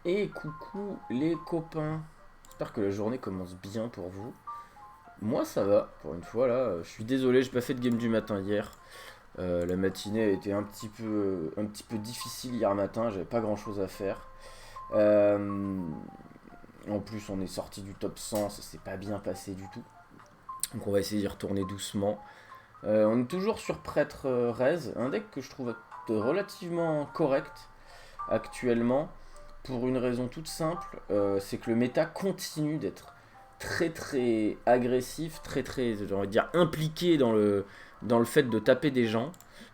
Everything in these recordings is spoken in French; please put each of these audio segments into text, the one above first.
Et coucou les copains, j'espère que la journée commence bien pour vous. Moi ça va, pour une fois là, je suis désolé, j'ai pas fait de game du matin hier. La matinée a été un petit peu difficile hier matin, j'avais pas grand chose à faire. Euh, En plus on est sorti du top 100, ça s'est pas bien passé du tout. Donc on va essayer d'y retourner doucement. On est toujours sur Prêtre Rez, un deck que je trouve relativement correct actuellement, pour une raison toute simple, c'est que le méta continue d'être très très agressif, très très, j'ai envie de dire, impliqué dans le fait de taper des gens.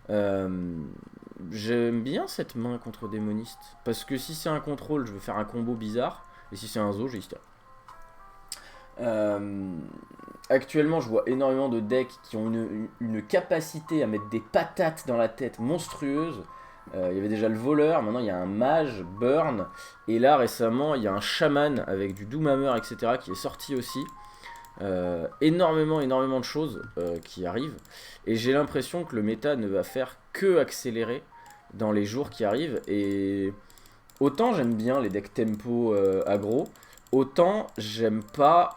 Euh, J'aime bien cette main contre démoniste, parce que si c'est un contrôle, je veux faire un combo bizarre, et si c'est un zo, j'ai Ista. Euh, Actuellement, je vois énormément de decks qui ont une capacité à mettre des patates dans la tête monstrueuses. Il y avait déjà le voleur, maintenant il y a un mage, burn, et là récemment il y a un chaman avec du doomhammer, etc. qui est sorti aussi. Énormément de choses qui arrivent, et j'ai l'impression que le méta ne va faire que accélérer dans les jours qui arrivent. Et autant j'aime bien les decks tempo aggro, autant j'aime pas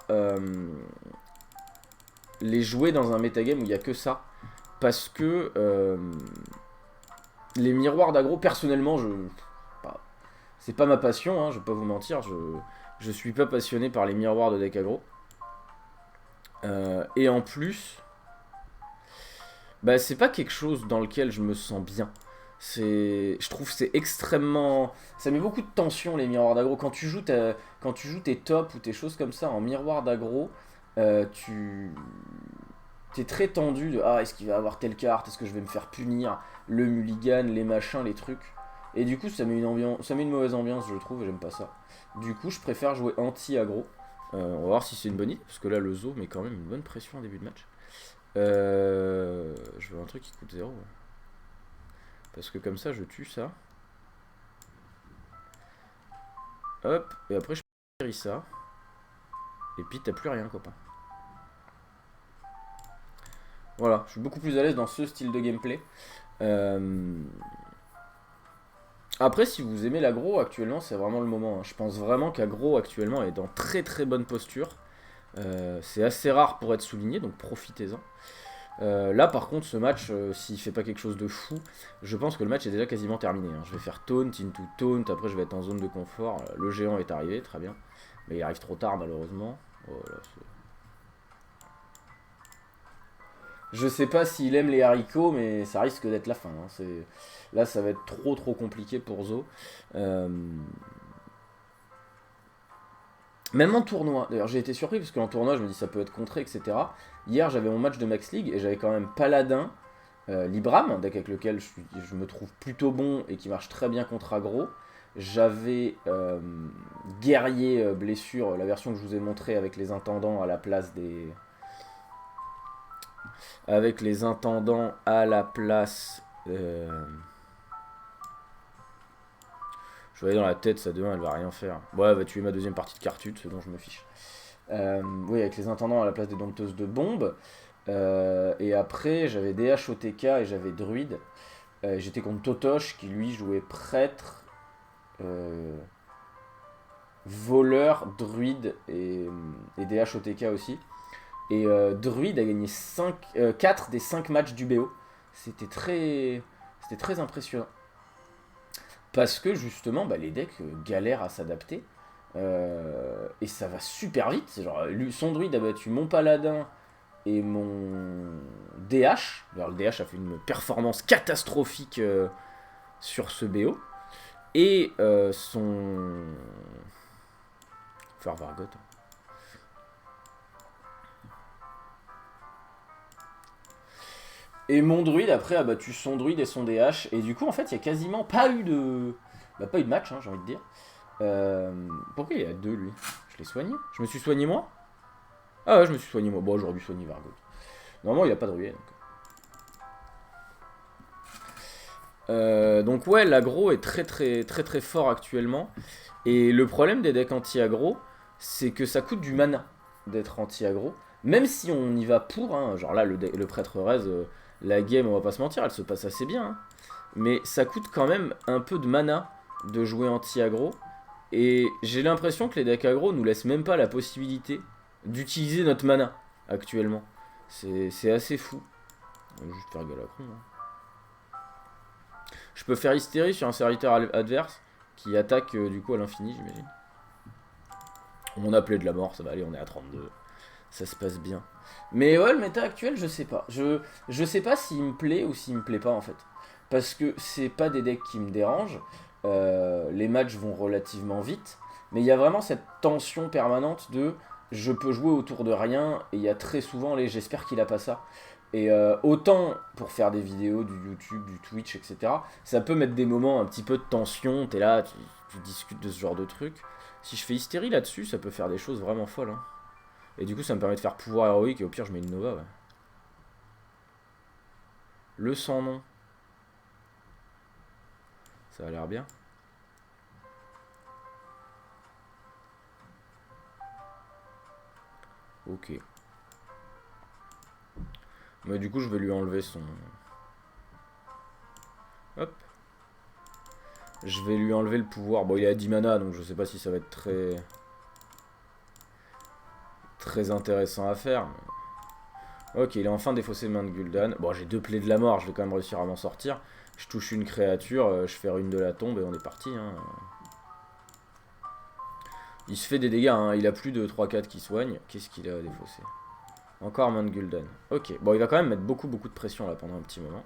les jouer dans un metagame où il n'y a que ça. Parce que les miroirs d'aggro, personnellement, bah, c'est pas ma passion, hein, je vais pas vous mentir, je suis pas passionné par les miroirs de deck aggro. Et en plus, bah, c'est pas quelque chose dans lequel je me sens bien. Je trouve que c'est extrêmement, ça met beaucoup de tension les miroirs d'aggro. Quand tu joues tes tops ou tes choses comme ça en miroir d'aggro, tu t'es très tendu de ah, est-ce qu'il va avoir telle carte, est-ce que je vais me faire punir, le mulligan, les machins, les trucs. Et du coup, ça met une mauvaise ambiance, je trouve, et j'aime pas ça. Du coup, je préfère jouer anti-aggro. On va voir si c'est une bonne idée, parce que là, le zo met quand même une bonne pression en début de match. Je veux un truc qui coûte 0. Parce que comme ça, je tue ça. Hop, et après, je péris ça. Et puis, t'as plus rien, copain. Voilà, je suis beaucoup plus à l'aise dans ce style de gameplay. Euh, Après, si vous aimez l'agro actuellement, c'est vraiment le moment, hein. Je pense vraiment qu'agro actuellement est dans très très bonne posture. C'est assez rare pour être souligné, donc profitez-en. Là, par contre, ce match, s'il fait pas quelque chose de fou, je pense que le match est déjà quasiment terminé, hein. Je vais faire taunt into taunt, après je vais être en zone de confort. Le géant est arrivé, très bien. Mais il arrive trop tard, malheureusement. Oh là, je sais pas s'il aime les haricots, mais ça risque d'être la fin, hein. Là, ça va être trop trop compliqué pour Zo. Euh, Même en tournoi, d'ailleurs j'ai été surpris parce qu'en tournoi je me dis ça peut être contré, etc. Hier j'avais mon match de Max League et j'avais quand même Paladin, Libram, un deck avec lequel je me trouve plutôt bon et qui marche très bien contre aggro. J'avais Guerrier Blessure, la version que je vous ai montrée avec les intendants à la place des. Avec les intendants à la place. Je voyais dans la tête, ça demain elle va rien faire. Ouais, elle va tuer ma deuxième partie de Cartut, ce dont je me fiche. Oui, avec les intendants à la place des dompteuses de bombes. Et après, j'avais DH OTK et j'avais Druide. J'étais contre Totoche qui lui jouait prêtre, euh, voleur, druide et DH OTK aussi. Et Druide a gagné 4 des 5 matchs du BO. C'était très impressionnant. Parce que justement, bah, les decks galèrent à s'adapter. Et ça va super vite. Genre, son druide a battu mon paladin et mon DH. Alors, le DH a fait une performance catastrophique sur ce BO. Et son. Faire Vargot. Et mon druide après a battu son druide et son DH. Et du coup, en fait, il y a quasiment pas eu de. Bah, pas eu de match, hein, j'ai envie de dire. Pourquoi il y a deux lui? Je l'ai soigné? Je me suis soigné moi? Ah ouais, je me suis soigné moi. Bon, j'aurais dû soigner Vargot. Normalement, il a pas de ruelle. Donc ouais, l'aggro est très très très très fort actuellement. Et le problème des decks anti-aggro, c'est que ça coûte du mana d'être anti-aggro. Même si on y va pour, hein, genre là, le prêtre Rez, la game, on va pas se mentir, elle se passe assez bien, hein. Mais ça coûte quand même un peu de mana de jouer anti-aggro. Et j'ai l'impression que les decks aggro nous laissent même pas la possibilité d'utiliser notre mana actuellement. C'est assez fou. On va juste faire Galacron. Je peux faire hystérie sur un serviteur adverse qui attaque du coup à l'infini, j'imagine. On a appelé de la mort, ça va aller, on est à 32. Ça se passe bien. Mais ouais, le méta actuel, je sais pas. Je sais pas s'il me plaît ou s'il me plaît pas en fait. Parce que c'est pas des decks qui me dérangent. Les matchs vont relativement vite. Mais il y a vraiment cette tension permanente de je peux jouer autour de rien. Et il y a très souvent les j'espère qu'il a pas ça. Et autant pour faire des vidéos, du YouTube, du Twitch, etc. Ça peut mettre des moments un petit peu de tension. T'es là, tu discutes de ce genre de truc. Si je fais hystérie là-dessus, ça peut faire des choses vraiment folles. Hein. Et du coup, ça me permet de faire pouvoir héroïque. Et au pire, je mets une Nova. Ouais. Le sans nom. Ça a l'air bien. Ok. Mais du coup, je vais lui enlever son... Hop. Je vais lui enlever le pouvoir. Bon, il est à 10 mana, donc je sais pas si ça va être très intéressant à faire. Ok, il est enfin défaussé main de Gul'dan. Bon, j'ai 2 plaies de la mort, je vais quand même réussir à m'en sortir. Je touche une créature, je fais une de la tombe et on est parti. Hein. Il se fait des dégâts, hein. Il a plus de 3-4 qui soignent. Qu'est-ce qu'il a défaussé? Encore main de Gul'dan. Ok, bon, il va quand même mettre beaucoup de pression là pendant un petit moment.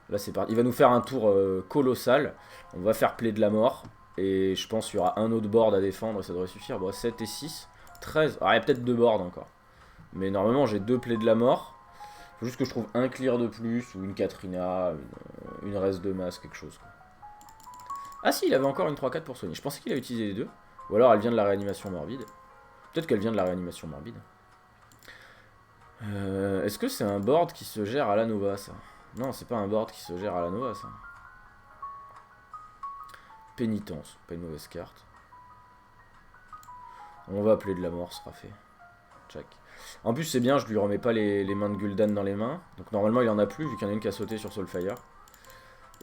Là, c'est parti. Il va nous faire un tour colossal. On va faire play de la mort. Et je pense qu'il y aura un autre board à défendre et ça devrait suffire. Bon, 7 et 6. 13. Ah, il y a peut-être 2 boards encore. Mais normalement, j'ai 2 plays de la mort. Faut juste que je trouve un clear de plus ou une Katrina, une reste de masse, quelque chose. Quoi. Ah si, il avait encore une 3-4 pour soigner. Je pensais qu'il a utilisé les deux. Ou alors elle vient de la réanimation morbide. Peut-être qu'elle vient de la réanimation morbide. Est-ce que c'est un board qui se gère à la Nova, ça? Non, c'est pas un board qui se gère à la Nova, ça. Pénitence, pas une mauvaise carte. On va appeler de la mort, ce sera fait. Check. En plus, c'est bien, je lui remets pas les mains de Gul'dan dans les mains. Donc normalement, il en a plus, vu qu'il y en a une qui a sauté sur Soulfire.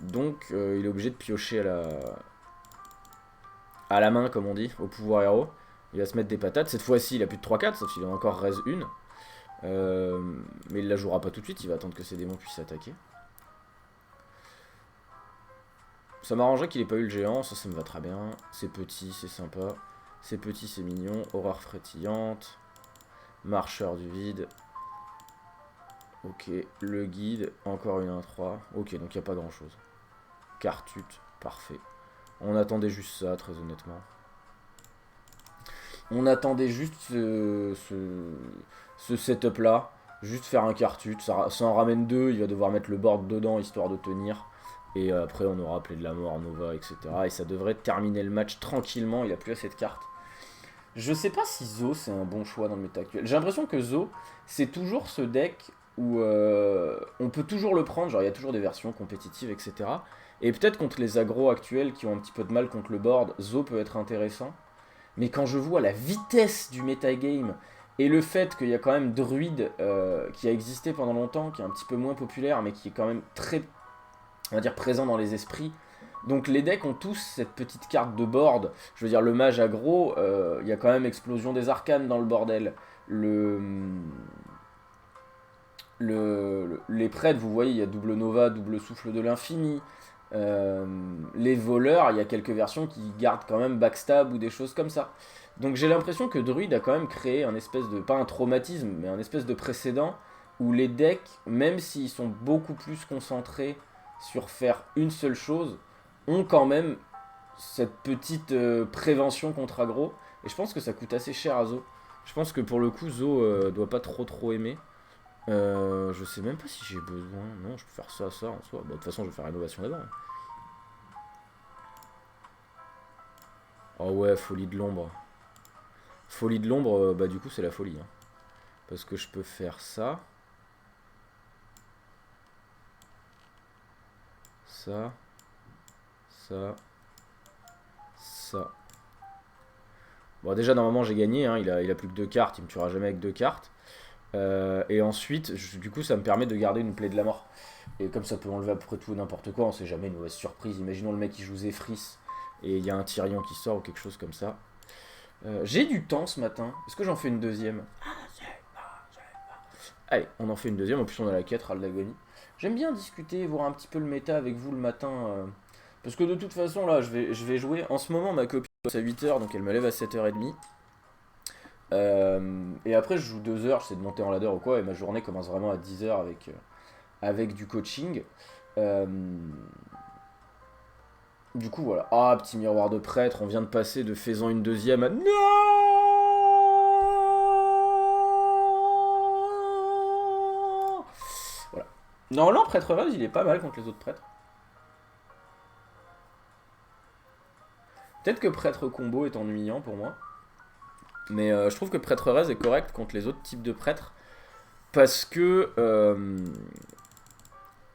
Donc, il est obligé de piocher à la main, comme on dit, au pouvoir héros. Il va se mettre des patates. Cette fois-ci, il a plus de 3-4, sauf qu'il a encore raise une. Mais il la jouera pas tout de suite, il va attendre que ses démons puissent attaquer. Ça m'arrangerait qu'il ait pas eu le géant, ça me va très bien. C'est petit, c'est sympa. C'est petit, c'est mignon. Horreur frétillante. Marcheur du vide. Ok, le guide, encore une 1-3. Ok, donc il n'y a pas grand chose. Cartute, parfait. On attendait juste ça, très honnêtement. On attendait juste ce setup là. Juste faire un cartute. Ça en ramène 2, il va devoir mettre le board dedans histoire de tenir. Et après on aura appelé de la mort, Nova, etc. Et ça devrait terminer le match tranquillement, il a plus assez de cartes. Je sais pas si Zo c'est un bon choix dans le méta actuel. J'ai l'impression que Zo c'est toujours ce deck où on peut toujours le prendre, genre il y a toujours des versions compétitives, etc. Et peut-être contre les agros actuels qui ont un petit peu de mal contre le board, Zo peut être intéressant. Mais quand je vois la vitesse du metagame et le fait qu'il y a quand même Druid qui a existé pendant longtemps, qui est un petit peu moins populaire, mais qui est quand même très, on va dire, présent dans les esprits. Donc les decks ont tous cette petite carte de board. Je veux dire, le mage aggro, il y a quand même explosion des arcanes dans le bordel. Les prêtres, vous voyez, il y a double nova, double souffle de l'infini. Les voleurs, il y a quelques versions qui gardent quand même backstab ou des choses comme ça. Donc j'ai l'impression que Druid a quand même créé un espèce de, pas un traumatisme, mais un espèce de précédent où les decks, même s'ils sont beaucoup plus concentrés sur faire une seule chose, ont quand même cette petite prévention contre aggro. Et je pense que ça coûte assez cher à Zo. Je pense que pour le coup, Zo doit pas trop aimer. Je sais même pas si j'ai besoin. Non, je peux faire ça en soi. Bah, de toute façon, je vais faire rénovation d'abord. Oh ouais, folie de l'ombre. Folie de l'ombre, bah du coup, c'est la folie. Hein. Parce que je peux faire ça. Ça. Ça. Ça. Bon, déjà, normalement, j'ai gagné. Hein. Il a plus que 2 cartes. Il me tuera jamais avec 2 cartes. Et ensuite, du coup, ça me permet de garder une plaie de la mort. Et comme ça peut enlever à peu près tout et n'importe quoi, on sait jamais, une mauvaise surprise. Imaginons le mec qui joue Zephrys et il y a un Tyrion qui sort ou quelque chose comme ça. J'ai du temps ce matin. Est-ce que j'en fais une deuxième? Allez, on en fait une deuxième. En plus, on a la quête Ral d'Agonie. J'aime bien discuter, voir un petit peu le méta avec vous le matin. Parce que de toute façon, là, je vais jouer. En ce moment, ma copine bosse à 8h, donc elle me lève à 7h30. Et après, je joue 2 heures, j'essaie de monter en ladder ou quoi. Et ma journée commence vraiment à 10h avec du coaching. Euh, du coup, voilà. Ah, petit miroir de prêtre, on vient de passer de faisant une deuxième à. Non! Voilà. Normalement, prêtre Rez, il est pas mal contre les autres prêtres. Peut-être que prêtre combo est ennuyant pour moi. Mais je trouve que prêtre Rez est correct contre les autres types de prêtres. Parce que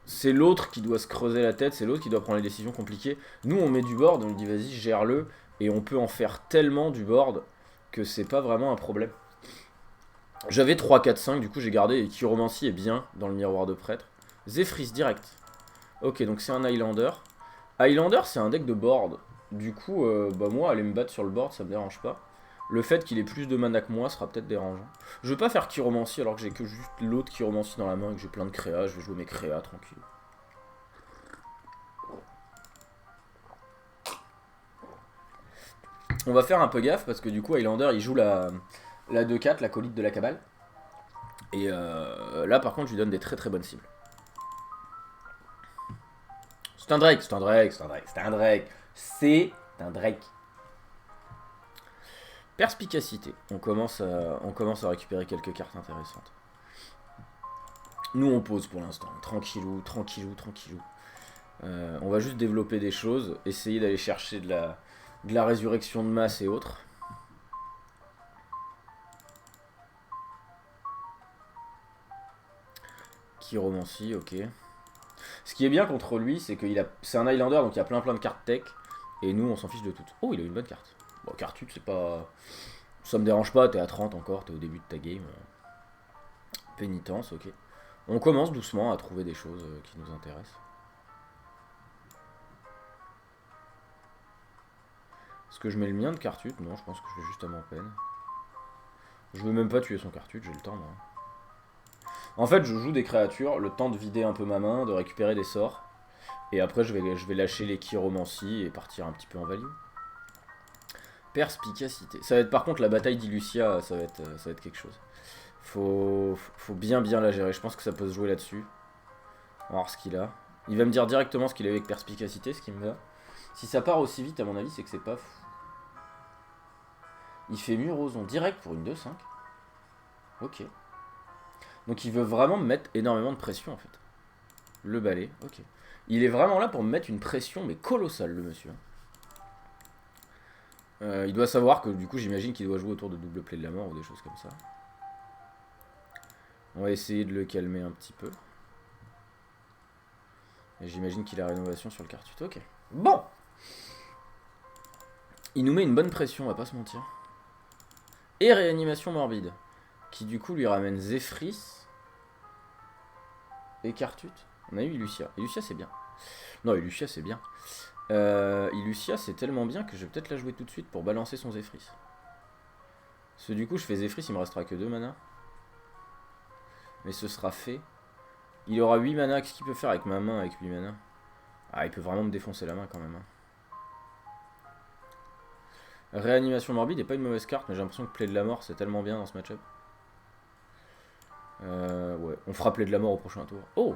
c'est l'autre qui doit se creuser la tête, c'est l'autre qui doit prendre les décisions compliquées. Nous, on met du board, on lui dit vas-y, gère-le. Et on peut en faire tellement du board que c'est pas vraiment un problème. J'avais 3, 4, 5, du coup j'ai gardé. Et Chiromancie est bien dans le miroir de prêtre. Zephrys direct. Ok, donc c'est un Highlander. Highlander, c'est un deck de board. Du coup, bah moi, aller me battre sur le board, ça me dérange pas. Le fait qu'il ait plus de mana que moi sera peut-être dérangeant. Je veux pas faire Chiromancie alors que j'ai que juste l'autre Chiromancie dans la main et que j'ai plein de créas. Je vais jouer mes créas tranquille. On va faire un peu gaffe parce que du coup, Highlander il joue la 2-4, la colite de la cabale. Et là, par contre, je lui donne des très très bonnes cibles. C'est un Drake, c'est un Drake, c'est un Drake, c'est un Drake. C'est un Drake. Perspicacité. On commence à récupérer quelques cartes intéressantes. Nous, on pose pour l'instant. Tranquillou, tranquillou, tranquillou. On va juste développer des choses, essayer d'aller chercher de la résurrection de masse et autres. Chiromancie, ok. Ce qui est bien contre lui, c'est que c'est un Highlander, donc il y a plein de cartes tech. Et nous, on s'en fiche de toutes. Oh, il a une bonne carte. Bon, Cartute, c'est pas... Ça me dérange pas, t'es à 30 encore, t'es au début de ta game. Pénitence, ok. On commence doucement à trouver des choses qui nous intéressent. Est-ce que je mets le mien de Cartute? Non, je pense que je vais juste à mon peine. Je veux même pas tuer son Cartute, j'ai le temps, moi. En fait, je joue des créatures, le temps de vider un peu ma main, de récupérer des sorts. Et après, je vais lâcher les Chiromancie et partir un petit peu en value. Perspicacité. Ça va être par contre la bataille d'Illucia, ça va être quelque chose. Faut bien la gérer. Je pense que ça peut se jouer là-dessus. On va voir ce qu'il a. Il va me dire directement ce qu'il a avec perspicacité, ce qui me va. Si ça part aussi vite, à mon avis, c'est que c'est pas fou. Il fait Muroson direct pour une 2-5. Ok. Donc il veut vraiment me mettre énormément de pression en fait. Le balai, ok. Il est vraiment là pour me mettre une pression, mais colossale, le monsieur. Il doit savoir que du coup, j'imagine qu'il doit jouer autour de double play de la mort ou des choses comme ça. On va essayer de le calmer un petit peu. Et j'imagine qu'il a rénovation sur le Cartute. Ok. Bon! Il nous met une bonne pression, on va pas se mentir. Et réanimation morbide. Qui du coup lui ramène Zephrys. Et Cartute. On a eu Illucia. Illucia c'est bien. Non, Illucia c'est bien. Illucia c'est tellement bien que je vais peut-être la jouer tout de suite pour balancer son Zephrys. Parce que du coup je fais Zephrys, il me restera que 2 mana. Mais ce sera fait. Il aura 8 mana, qu'est-ce qu'il peut faire avec ma main avec 8 mana? Ah, il peut vraiment me défoncer la main quand même. Hein. Réanimation morbide n'est pas une mauvaise carte, mais j'ai l'impression que Play de la mort c'est tellement bien dans ce match-up. Ouais, on fera Play de la mort au prochain tour. Oh!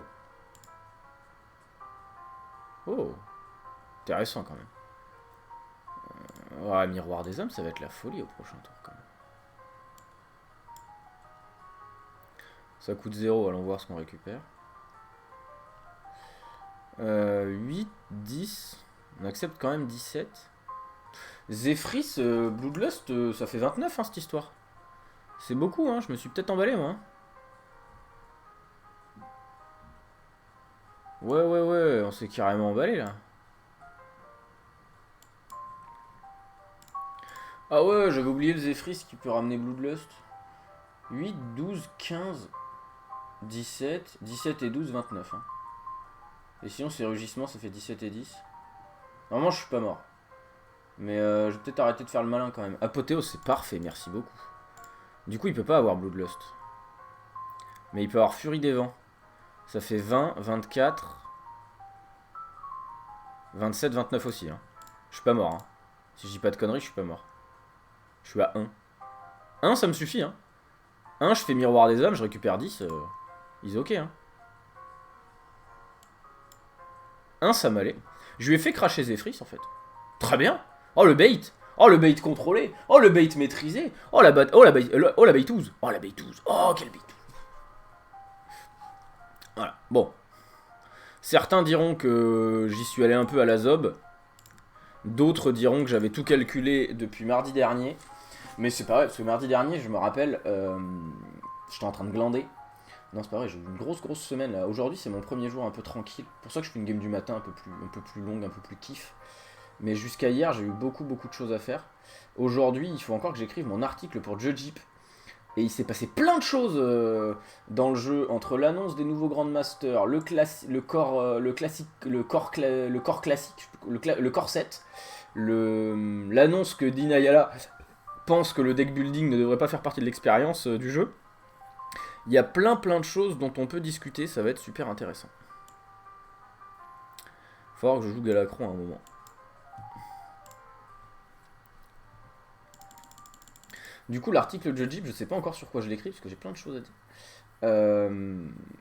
Oh! Intéressant quand même. Ouais, Miroir des hommes, ça va être la folie au prochain tour quand même. Ça coûte 0, allons voir ce qu'on récupère. 8, 10. On accepte quand même 17. Zephrys, Bloodlust, ça fait 29 hein, cette histoire. C'est beaucoup, hein, je me suis peut-être emballé moi. Ouais, on s'est carrément emballé là. Ah ouais, j'avais oublié le Zephrys qui peut ramener Bloodlust. 8, 12, 15, 17, 17 et 12, 29. Hein. Et sinon, c'est rugissement, ça fait 17 et 10. Normalement, je suis pas mort. Mais je vais peut-être arrêter de faire le malin quand même. Apothéose, c'est parfait, merci beaucoup. Du coup, il peut pas avoir Bloodlust. Mais il peut avoir Furie des Vents. Ça fait 20, 24, 27, 29 aussi. Hein. Je suis pas mort. Hein. Si je dis pas de conneries, je suis pas mort. Je suis à 1. 1, ça me suffit. Hein. 1, je fais Miroir des âmes, je récupère 10. Ils ok. Hein. 1, ça m'allait. Je lui ai fait cracher Zephrys en fait. Très bien. Oh le bait. Oh le bait contrôlé. Oh le bait maîtrisé. Oh la bait. Oh la bait. Oh la baitouse. Oh la baitouse. Oh quelle baitouse. Voilà. Bon. Certains diront que j'y suis allé un peu à la zob. D'autres diront que j'avais tout calculé depuis mardi dernier. Mais c'est pas vrai, parce que mardi dernier, je me rappelle, j'étais en train de glander. Non, c'est pas vrai, j'ai eu une grosse semaine là. Aujourd'hui, c'est mon premier jour un peu tranquille. C'est pour ça que je fais une game du matin un peu plus longue, un peu plus kiff. Mais jusqu'à hier, j'ai eu beaucoup de choses à faire. Aujourd'hui, il faut encore que j'écrive mon article pour Judgeep. Et il s'est passé plein de choses dans le jeu, entre l'annonce des nouveaux Grandmasters, le corps 7, l'annonce que Dean Ayala pense que le deck building ne devrait pas faire partie de l'expérience du jeu. Il y a plein de choses dont on peut discuter, ça va être super intéressant. Il va falloir que je joue Galacron à un moment. Du coup, l'article de Jeep, je sais pas encore sur quoi je l'écris, parce que j'ai plein de choses à dire.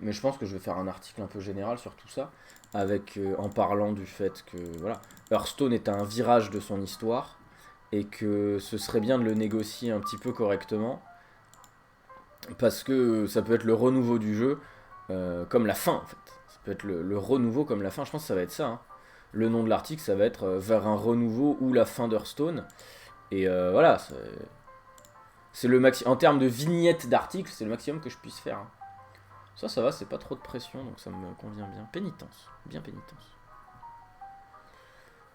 Mais je pense que je vais faire un article un peu général sur tout ça, avec en parlant du fait que voilà, Hearthstone est à un virage de son histoire, et que ce serait bien de le négocier un petit peu correctement, parce que ça peut être le renouveau du jeu, comme la fin en fait. Ça peut être le renouveau comme la fin, je pense que ça va être ça. Hein. Le nom de l'article, ça va être vers un renouveau ou la fin d'Hearthstone. Et voilà, c'est le maximum. En termes de vignettes d'articles, c'est le maximum que je puisse faire. Hein. Ça va, c'est pas trop de pression, donc ça me convient bien. Pénitence, bien pénitence.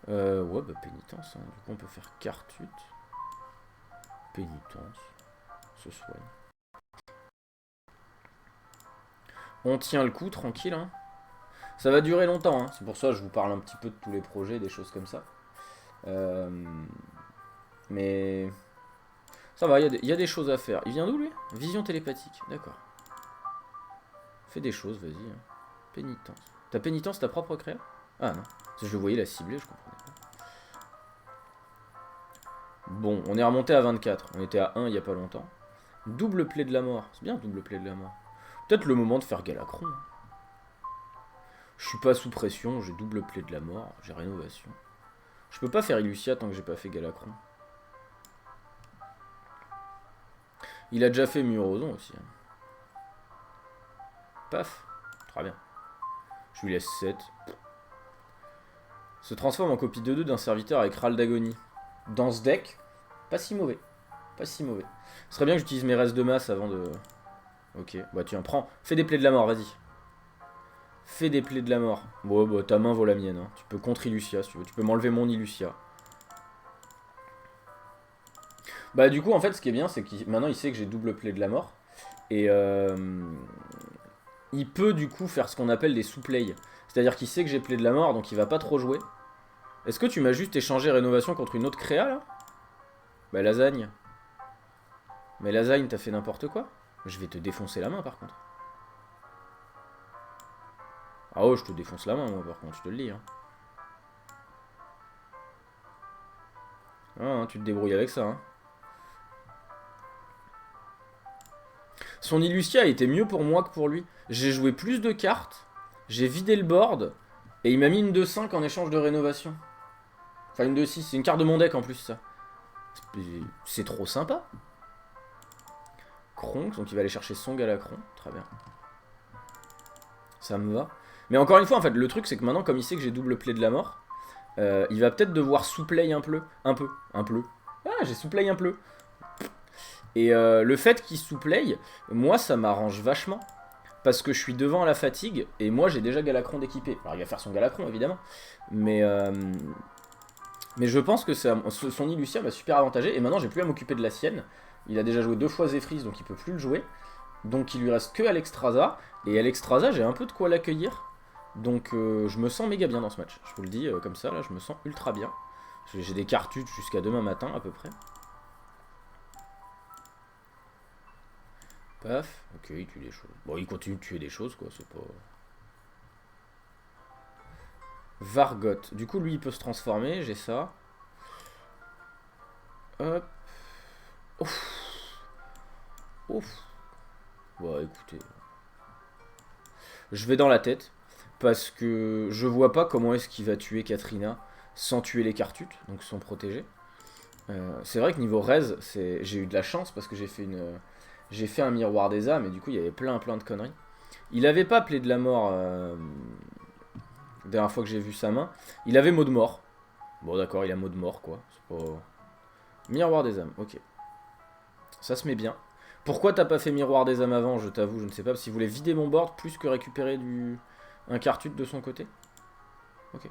Ouais, bah pénitence, hein. Du coup on peut faire Cartut. Pénitence. Se soigne. On tient le coup, tranquille. Hein. Ça va durer longtemps, hein. C'est pour ça que je vous parle un petit peu de tous les projets, des choses comme ça. Mais ça va, il y a des choses à faire. Il vient d'où lui? Vision télépathique, d'accord. Fais des choses, vas-y. Hein. Pénitence. Ta pénitence, ta propre créa? Ah non. Parce que je le voyais la cibler, je comprenais pas. Bon, on est remonté à 24. On était à 1 il y a pas longtemps. Double plaie de la mort. C'est bien, double plaie de la mort. Peut-être le moment de faire Galacron. Je suis pas sous pression, j'ai double plaie de la mort, j'ai rénovation. Je peux pas faire Illucia tant que j'ai pas fait Galacron. Il a déjà fait Muroson aussi. Hein. Paf. Très bien. Je lui laisse 7. Se transforme en copie 2-2 d'un serviteur avec Ral d'agonie. Dans ce deck, pas si mauvais. Pas si mauvais. Ce serait bien que j'utilise mes restes de masse avant de... Ok, bah tiens, prends. Fais des plaies de la mort, vas-y. Fais des plaies de la mort. Bon, bah ta main vaut la mienne. Hein. Tu peux contre Illucia si tu veux. Tu peux m'enlever mon Illucia. Bah du coup, en fait, ce qui est bien, c'est que maintenant il sait que j'ai double plaie de la mort. Et il peut du coup faire ce qu'on appelle des sous-plays. C'est-à-dire qu'il sait que j'ai plaie de la mort, donc il va pas trop jouer. Est-ce que tu m'as juste échangé rénovation contre une autre créa là? Bah lasagne. Mais lasagne, t'as fait n'importe quoi. Je vais te défoncer la main par contre. Ah oh, je te défonce la main moi par contre, je te le dis. Hein. Ah, hein, tu te débrouilles avec ça. Hein. Son Illucia était mieux pour moi que pour lui. J'ai joué plus de cartes, j'ai vidé le board, et il m'a mis une 2-5 en échange de rénovation. Enfin une 2-6, c'est une carte de mon deck en plus ça. C'est trop sympa. Kronk, donc il va aller chercher son Galacron, très bien. Ça me va. Mais encore une fois, en fait, le truc c'est que maintenant, comme il sait que j'ai double play de la mort, il va peut-être devoir sous-play un peu. Un peu. Ah, j'ai sous-play un peu. Et le fait qu'il sous-play, moi ça m'arrange vachement. Parce que je suis devant à la fatigue, et moi j'ai déjà Galacron d'équipé. Alors il va faire son Galacron évidemment. Mais je pense que son Illucia m'a super avantagé, et maintenant j'ai plus à m'occuper de la sienne. Il a déjà joué 2 fois Zephrys, donc il peut plus le jouer. Donc il lui reste que Alexstrasza, et Alexstrasza j'ai un peu de quoi l'accueillir. Donc je me sens méga bien dans ce match. Je vous le dis comme ça, là je me sens ultra bien. J'ai des cartouches jusqu'à demain matin à peu près. Paf. Ok, il tue des choses. Bon, il continue de tuer des choses, quoi. C'est pas... Vargot. Du coup, lui, il peut se transformer. J'ai ça. Hop. Ouf. Ouf. Bon, écoutez. Je vais dans la tête. Parce que je vois pas comment est-ce qu'il va tuer Katrina sans tuer les cartutes, donc sans protéger. C'est vrai que niveau raise, j'ai eu de la chance parce que j'ai fait un miroir des âmes et du coup il y avait plein de conneries. Il avait pas plaie de la mort la dernière fois que j'ai vu sa main. Il avait mot de mort. Bon d'accord, il a mot de mort quoi. C'est pas... Miroir des âmes, ok. Ça se met bien. Pourquoi t'as pas fait miroir des âmes avant, je t'avoue, je ne sais pas. S'il voulait vider mon board plus que récupérer un cartute de son côté. Ok.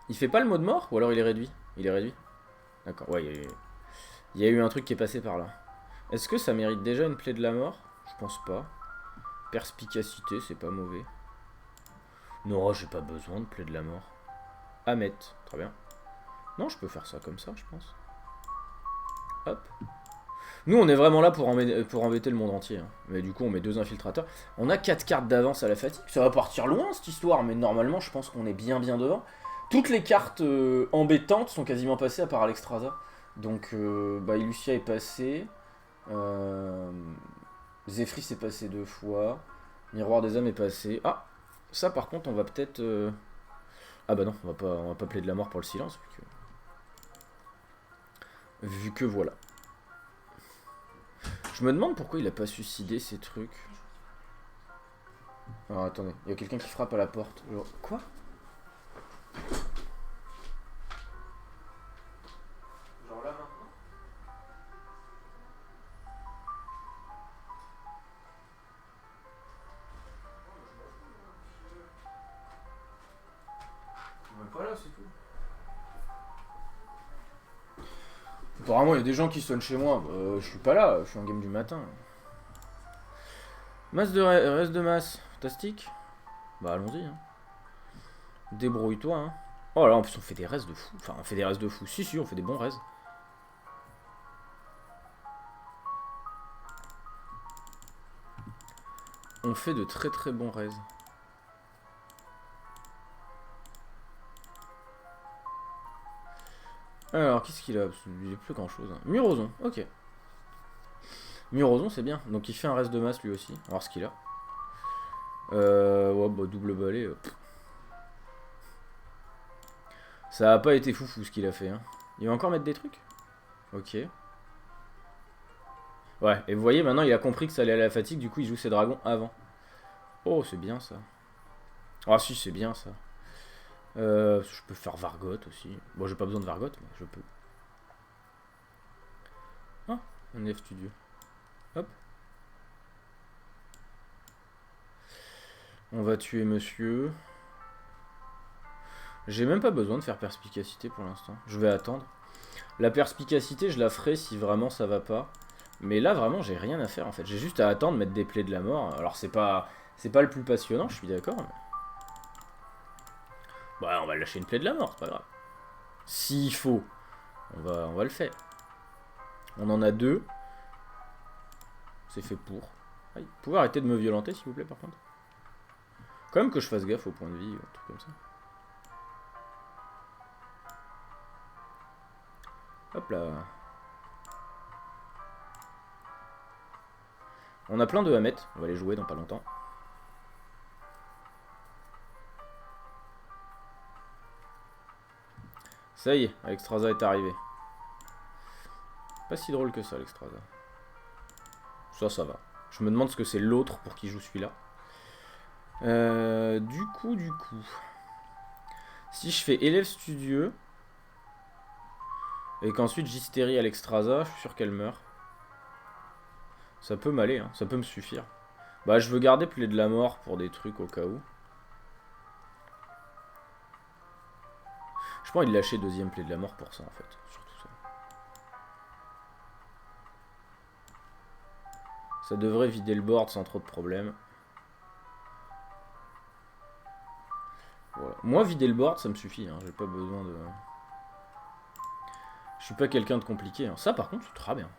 Il fait pas le mot de mort ou alors il est réduit? Il est réduit. D'accord, ouais, il y a eu un truc qui est passé par là. Est-ce que ça mérite déjà une plaie de la mort? Je pense pas. Perspicacité, c'est pas mauvais. Non, j'ai pas besoin de plaie de la mort. Ahmet, très bien. Non, je peux faire ça comme ça, je pense. Hop. Nous, on est vraiment là pour embêter le monde entier. Hein. Mais du coup, on met 2 infiltrateurs. On a 4 cartes d'avance à la fatigue. Ça va partir loin, cette histoire. Mais normalement, je pense qu'on est bien devant. Toutes les cartes embêtantes sont quasiment passées à part Alexstrasza. Donc, Illucia est passé. Zephyr est passé 2 fois. Miroir des âmes est passé. Ah, ça par contre, on va peut-être... Ah bah non, on va pas plaider de la mort pour le silence. Vu que voilà. Je me demande pourquoi il a pas suicidé ces trucs. Alors attendez, il y a quelqu'un qui frappe à la porte. Genre, quoi? Genre là maintenant? On est pas là, c'est tout. Apparemment, il y a des gens qui sonnent chez moi. Je suis pas là, je suis en game du matin. Masse de reste de masse, fantastique. Bah allons-y. Hein. Débrouille-toi. Hein. Oh là, en plus on fait des restes de fou. Enfin, on fait des restes de fou. Si, on fait des bons restes. On fait de très bons restes. Alors, qu'est-ce qu'il a? Il n'y a plus grand chose. Hein. Murozon, ok. Murozon, c'est bien. Donc il fait un reste de masse lui aussi. On va voir ce qu'il a. Ouais, bah double balai. Ça a pas été foufou ce qu'il a fait. Hein. Il va encore mettre des trucs? Ok. Ouais, et vous voyez, maintenant il a compris que ça allait à la fatigue, du coup il joue ses dragons avant. Oh, c'est bien ça. Ah si, c'est bien ça. Je peux faire Vargot aussi. Bon, j'ai pas besoin de Vargot, mais je peux. Ah, un F studio. Hop. On va tuer monsieur. J'ai même pas besoin de faire perspicacité pour l'instant. Je vais attendre. La perspicacité, je la ferai si vraiment ça va pas. Mais là, vraiment, j'ai rien à faire en fait. J'ai juste à attendre, mettre des plaies de la mort. Alors, c'est pas le plus passionnant, je suis d'accord. Mais... Bah, on va lâcher une plaie de la mort, c'est pas grave. S'il faut, on va le faire. On en a 2. C'est fait pour. Ah, vous pouvez arrêter de me violenter, s'il vous plaît, par contre. Quand même que je fasse gaffe au point de vie, un truc comme ça. Hop là. On a plein de Hamet, on va les jouer dans pas longtemps. Ça y est, Alexstrasza est arrivé. Pas si drôle que ça, Alexstrasza. Ça va. Je me demande ce que c'est l'autre pour qui joue celui-là. Du coup... Si je fais élève studieux... Et qu'ensuite j'hystérie Alexstrasza, je suis sûr qu'elle meurt. Ça peut m'aller, hein. Ça peut me suffire. Bah je veux garder plaie de la mort pour des trucs au cas où. Je pense qu'il lâcher deuxième plaie de la mort pour ça en fait. Surtout ça. Ça devrait vider le board sans trop de problèmes. Voilà. Moi, vider le board, ça me suffit. Hein. J'ai pas besoin de... Je suis pas quelqu'un de compliqué. Hein. Ça, par contre, c'est très bien.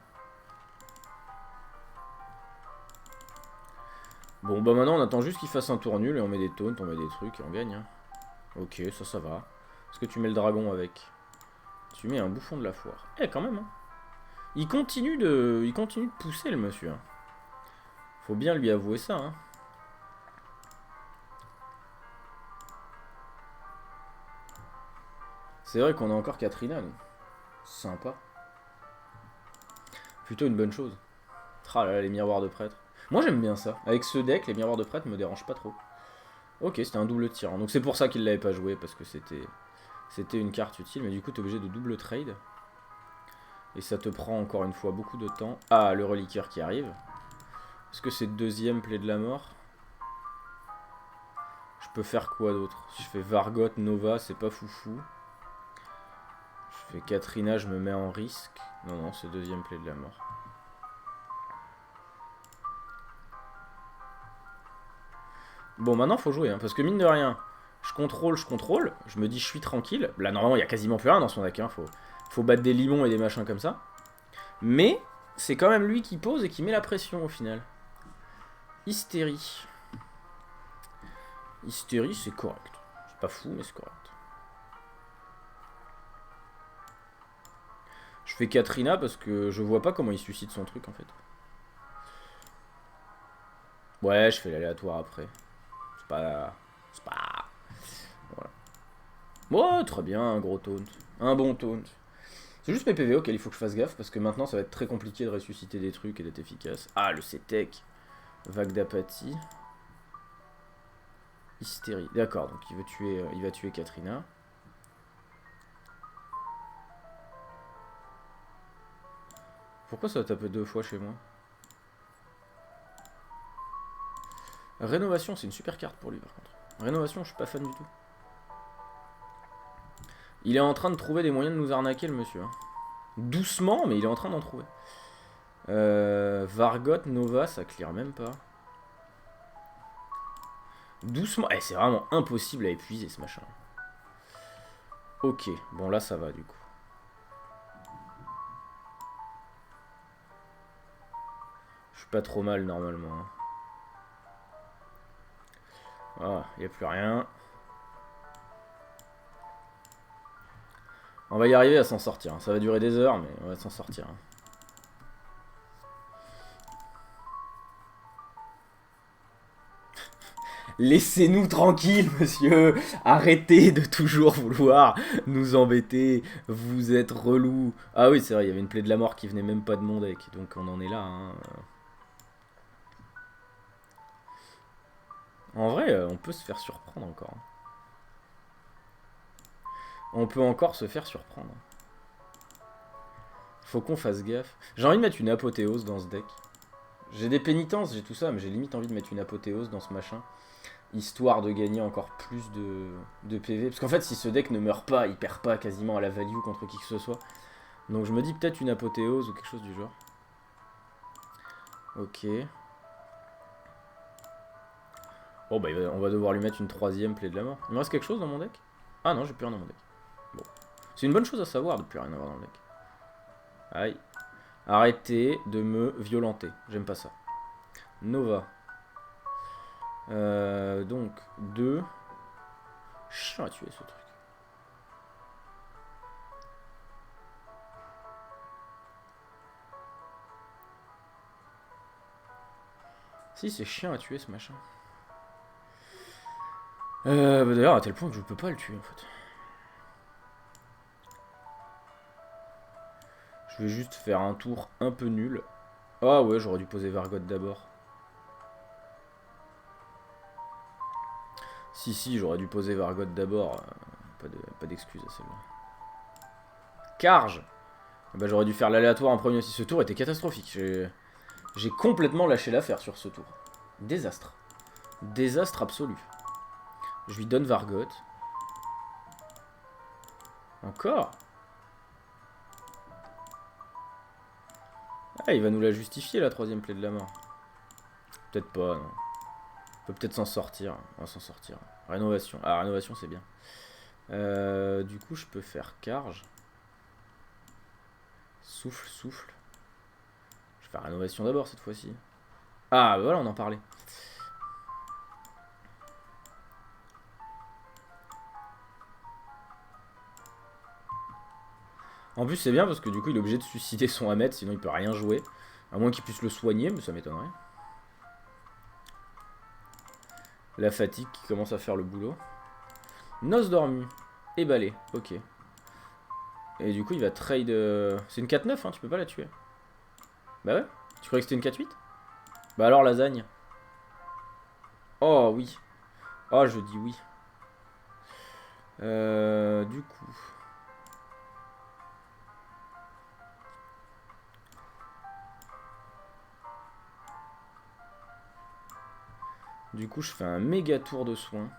Bon, bah maintenant, on attend juste qu'il fasse un tour nul et on met des taunts, on met des trucs et on gagne. Hein. Ok, ça va. Est-ce que tu mets le dragon avec? Tu mets un bouffon de la foire. Eh, quand même, hein. Il continue de pousser, le monsieur. Hein. Faut bien lui avouer ça, hein. C'est vrai qu'on a encore Katrina, nous. Sympa. Plutôt une bonne chose. Ah là là, les miroirs de prêtre. Moi, j'aime bien ça. Avec ce deck, les miroirs de prêtre me dérangent pas trop. Ok, c'était un double tyran. Donc c'est pour ça qu'il l'avait pas joué, parce que c'était une carte utile. Mais du coup, t'es obligé de double trade. Et ça te prend encore une fois beaucoup de temps. Ah, le reliquaire qui arrive. Est-ce que c'est deuxième plaie de la mort? Je peux faire quoi d'autre? Si je fais Vargot, Nova, c'est pas foufou. Je fais Katrina, je me mets en risque. Non, non, c'est deuxième plaie de la mort. Bon, maintenant, faut jouer, hein, parce que mine de rien, je contrôle, je me dis, je suis tranquille. Là, normalement, il y a quasiment plus rien dans son deck, hein, faut battre des limons et des machins comme ça. Mais, c'est quand même lui qui pose et qui met la pression, au final. Hystérie. Hystérie, c'est correct. C'est pas fou, mais c'est correct. Je fais Katrina parce que je vois pas comment il suscite son truc, en fait. Ouais, je fais l'aléatoire après. C'est pas... Voilà. Ouais, très bien, un gros taunt. Un bon taunt. C'est juste mes PV auxquels il faut que je fasse gaffe, parce que maintenant ça va être très compliqué de ressusciter des trucs et d'être efficace. Ah, le CTEC. Vague d'apathie. Hystérie. D'accord, donc il va tuer Katrina. Pourquoi ça va taper 2 fois chez moi? Rénovation, c'est une super carte pour lui par contre. Rénovation, je suis pas fan du tout. Il est en train de trouver des moyens de nous arnaquer, le monsieur. Hein. Doucement, mais il est en train d'en trouver. Vargot, Nova, ça clear même pas. Doucement. Eh, c'est vraiment impossible à épuiser ce machin. Ok, bon là ça va du coup. Je suis pas trop mal normalement. Hein. Ah, il n'y a plus rien. On va y arriver à s'en sortir. Hein. Ça va durer des heures, mais on va s'en sortir. Hein. Laissez-nous tranquilles, monsieur. Arrêtez de toujours vouloir nous embêter. Vous êtes relou. Ah oui, c'est vrai, il y avait une plaie de la mort qui venait même pas de mon deck. Donc on en est là. Hein. En vrai, on peut se faire surprendre encore. Hein. On peut encore se faire surprendre. Faut qu'on fasse gaffe. J'ai envie de mettre une apothéose dans ce deck. J'ai des pénitences, j'ai tout ça, mais j'ai limite envie de mettre une apothéose dans ce machin. Histoire de gagner encore plus de PV. Parce qu'en fait, si ce deck ne meurt pas, il perd pas quasiment à la value contre qui que ce soit. Donc je me dis peut-être une apothéose ou quelque chose du genre. Ok. Bon bah on va devoir lui mettre une troisième plaie de la mort. Il me reste quelque chose dans mon deck? Ah non, j'ai plus rien dans mon deck. Bon. C'est une bonne chose à savoir de plus rien avoir dans le deck. Aïe. Arrêtez de me violenter. J'aime pas ça. Nova. Donc, 2. Chiant à tuer ce truc. Si, c'est chiant à tuer ce machin. Bah d'ailleurs, à tel point que je peux pas le tuer en fait. Je vais juste faire un tour un peu nul. Ah ouais, j'aurais dû poser Vargot d'abord. Si, j'aurais dû poser Vargot d'abord. Pas d'excuse à celle-là. Carge. Bah j'aurais dû faire l'aléatoire en premier aussi. Ce tour était catastrophique. J'ai complètement lâché l'affaire sur ce tour. Désastre. Désastre absolu. Je lui donne Vargot. Encore. Ah, il va nous la justifier la troisième plaie de la mort. Peut-être pas, non. On peut peut-être s'en sortir. On va s'en sortir. Rénovation. Ah, rénovation, c'est bien. Du coup, je peux faire carge. Souffle, souffle. Je vais faire rénovation d'abord cette fois-ci. Ah, voilà, on en parlait. En plus, c'est bien parce que du coup, il est obligé de suicider son Ahmed, sinon il peut rien jouer. À moins qu'il puisse le soigner, mais ça m'étonnerait. La fatigue qui commence à faire le boulot. Noce dormue. Et balai, ok. Et du coup, il va trade. C'est une 4-9, hein, tu peux pas la tuer. Bah ouais. Tu croyais que c'était une 4-8? Bah alors, lasagne. Oh oui. Oh, je dis oui. Du coup. Du coup, je fais un méga tour de soin.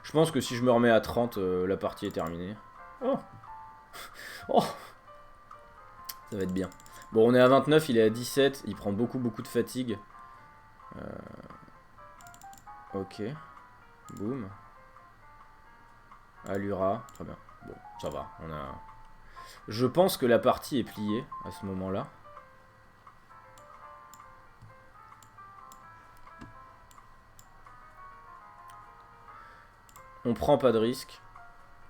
Je pense que si je me remets à 30, la partie est terminée. Oh. Oh. Ça va être bien. Bon, on est à 29, il est à 17. Il prend beaucoup de fatigue. Ok. Boum. Allura. Très bien. Bon, ça va. On a... Je pense que la partie est pliée à ce moment-là. On prend pas de risque.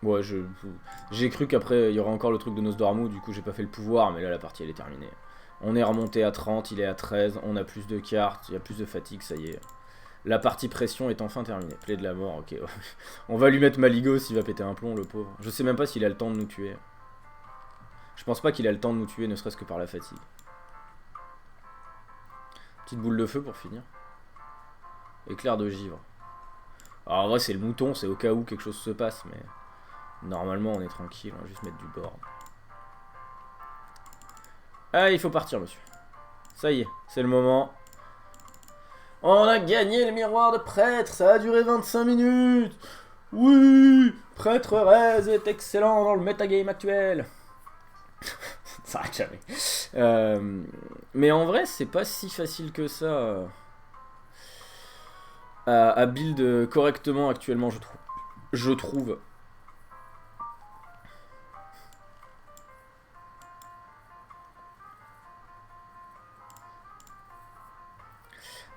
Ouais, j'ai cru qu'après il y aurait encore le truc de Nosdormu, du coup j'ai pas fait le pouvoir, mais là la partie elle est terminée. On est remonté à 30, il est à 13, on a plus de cartes, il y a plus de fatigue, ça y est. La partie pression est enfin terminée. Plaie de la mort, ok. On va lui mettre Maligo s'il va péter un plomb, le pauvre. Je sais même pas s'il a le temps de nous tuer. Je pense pas qu'il a le temps de nous tuer, ne serait-ce que par la fatigue. Petite boule de feu pour finir. Éclair de givre. Alors en vrai c'est le mouton, c'est au cas où quelque chose se passe, mais... Normalement on est tranquille, on va juste mettre du board. Ah, il faut partir, monsieur. Ça y est, c'est le moment. On a gagné le miroir de prêtre, ça a duré 25 minutes. Oui, prêtre Rez est excellent dans le metagame actuel. Ça arrête jamais. Mais en vrai, c'est pas si facile que ça à build correctement actuellement, je trouve. Je trouve.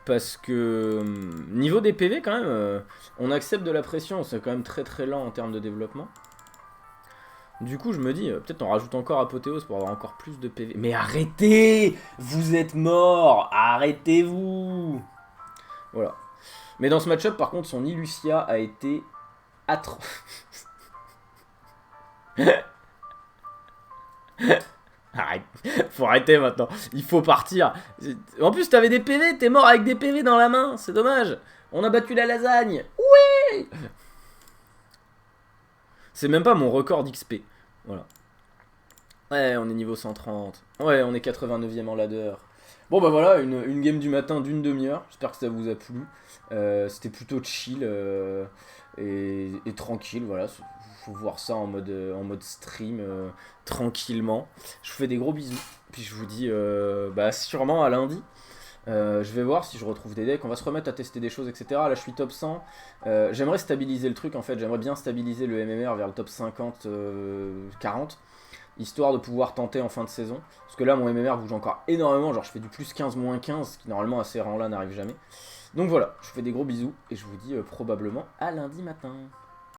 Parce que niveau des PV quand même, on accepte de la pression, c'est quand même très lent en termes de développement. Du coup je me dis, peut-être on rajoute encore Apothéose pour avoir encore plus de PV. Mais arrêtez! Vous êtes mort! Arrêtez-vous! Voilà. Mais dans ce match-up par contre son Illucia a été atroce. Arrête, faut arrêter maintenant, il faut partir. En plus t'avais des PV, t'es mort avec des PV dans la main, c'est dommage. On a battu la lasagne. Oui. C'est même pas mon record d'XP. Voilà. Ouais, on est niveau 130. Ouais, on est 89ème en ladder. Bon bah voilà, une game du matin d'une demi-heure. J'espère que ça vous a plu. C'était plutôt chill et tranquille, voilà. Faut voir ça en mode stream, tranquillement. Je vous fais des gros bisous. Puis je vous dis bah, sûrement à lundi. Je vais voir si je retrouve des decks. On va se remettre à tester des choses, etc. Là, je suis top 100. J'aimerais stabiliser le truc, en fait. J'aimerais bien stabiliser le MMR vers le top 50, 40. Histoire de pouvoir tenter en fin de saison. Parce que là, mon MMR bouge encore énormément. Genre, je fais du plus 15, moins 15, ce qui normalement à ces rangs-là n'arrive jamais. Donc voilà, je vous fais des gros bisous. Et je vous dis probablement à lundi matin.